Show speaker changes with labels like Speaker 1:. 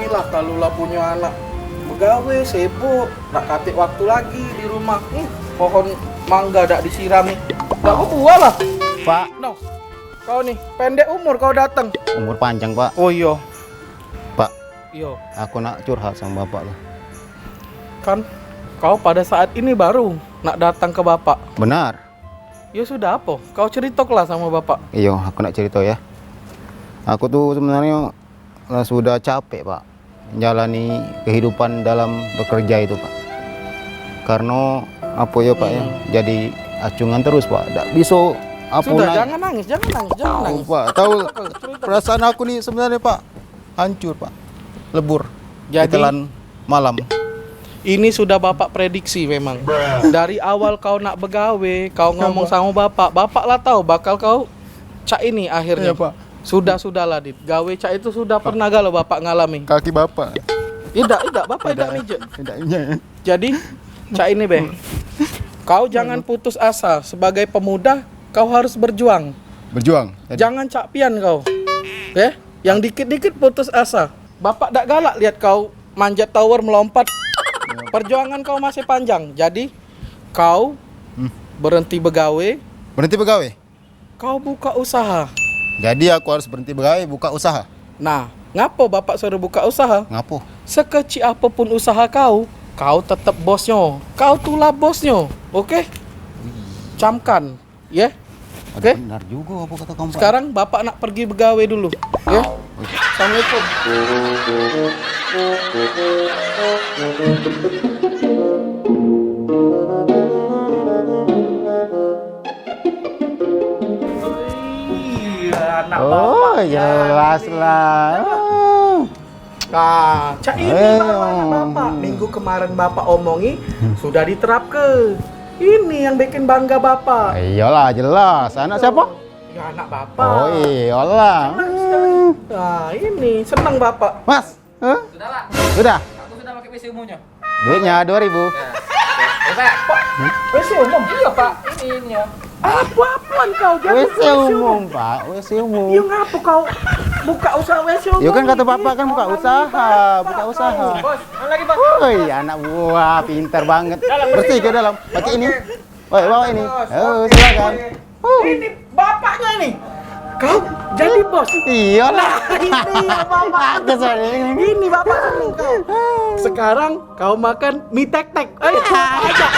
Speaker 1: inilah kalau lah punya anak begawe sibuk, nak katik waktu lagi di rumah. Pohon mangga dak disirami. Dak buah lah.
Speaker 2: Pak,
Speaker 1: No. Kau nih pendek umur kau datang.
Speaker 2: umur panjang Pak.
Speaker 1: Oh iya.
Speaker 2: Pak,
Speaker 1: Iya.
Speaker 2: aku nak curhat sama Bapak tuh.
Speaker 1: Kan kau pada saat ini baru nak datang ke bapak.
Speaker 2: Benar.
Speaker 1: Ya sudah apa? Kau ceritalah sama bapak.
Speaker 2: Iya, aku nak cerita ya. Aku tuh sebenarnya sudah capek Pak menjalani kehidupan dalam bekerja itu Pak. Karena apa ya Pak ya, jadi acungan terus Pak. Tidak bisa apa
Speaker 1: Sudah,
Speaker 2: naik.
Speaker 1: jangan nangis, jangan nangis.
Speaker 2: Pak, tahu perasaan aku nih sebenarnya Pak, hancur Pak, lebur.
Speaker 1: Jadi-
Speaker 2: ditelan malam.
Speaker 1: Ini sudah bapak prediksi memang. Dari awal kau nak begawe, kau ngomong sama bapak lah tahu bakal kau cak ini akhirnya.
Speaker 2: Iya, Pak.
Speaker 1: Sudahlah Dit. Gawe cak itu sudah pernah galau bapak ngalami.
Speaker 2: Kaki Bapak.
Speaker 1: Tidak, bapak tidak mijet.
Speaker 2: Tidaknya.
Speaker 1: Jadi cak ini be. Kau jangan putus asa. Sebagai pemuda, kau harus berjuang.
Speaker 2: Berjuang. Jadi,
Speaker 1: Jangan cak pian kau. Ya, yang dikit-dikit putus asa. Bapak tak galak lihat kau manjat tower melompat. Perjuangan kau masih panjang. Jadi kau berhenti begawe,
Speaker 2: berhenti pegawai.
Speaker 1: kau buka usaha.
Speaker 2: Jadi aku harus berhenti pegawai, buka usaha.
Speaker 1: Nah, ngapo bapak suruh buka usaha?
Speaker 2: Ngapo?
Speaker 1: Sekecil apapun usaha kau, kau tetap bosnya. Kau tulah bosnya. Oke? Camkan, ya. Oke?
Speaker 2: Benar juga apa kata kamu Pak.
Speaker 1: Sekarang bapak nak pergi begawe dulu, ya. Assalamualaikum. Iya, anak
Speaker 2: Oh, jelas lah.
Speaker 1: Nah, cak ini baru anak bapak. Minggu kemarin bapak omongi sudah diterapkan. Ini yang bikin bangga bapak.
Speaker 2: Iyalah, jelas. Anak siapa?
Speaker 1: Ya anak bapak.
Speaker 2: Oh, iyalah.
Speaker 1: Nah, ini senang bapak.
Speaker 2: Mas,
Speaker 3: Sudah lah,
Speaker 2: sudah.
Speaker 3: aku sudah pakai WC umumnya.
Speaker 2: Duitnya 2000.
Speaker 3: Ya, Pak.
Speaker 1: WC umum.
Speaker 3: Iya Pak, ini ya.
Speaker 1: Apa-apaan kau? Jangan
Speaker 2: WC umum, Pak. WC umum.
Speaker 1: Iya ngapa kau buka usaha WC umum?
Speaker 2: Ya kan kata Bapak kan buka usaha, buka usaha.
Speaker 3: Bos, mana lagi bos?
Speaker 2: Oh iya, anak buah, pintar banget. Bersih ke dalam. Pakai ini. Woi, bawa ini. Oh, silakan.
Speaker 1: Ini bapaknya ini. Kau jadi bos.
Speaker 2: Iyalah.
Speaker 1: Ini ya bapak. Ini bapak seneng kau. Sekarang kau makan mie tek-tek. Ayo, ajak.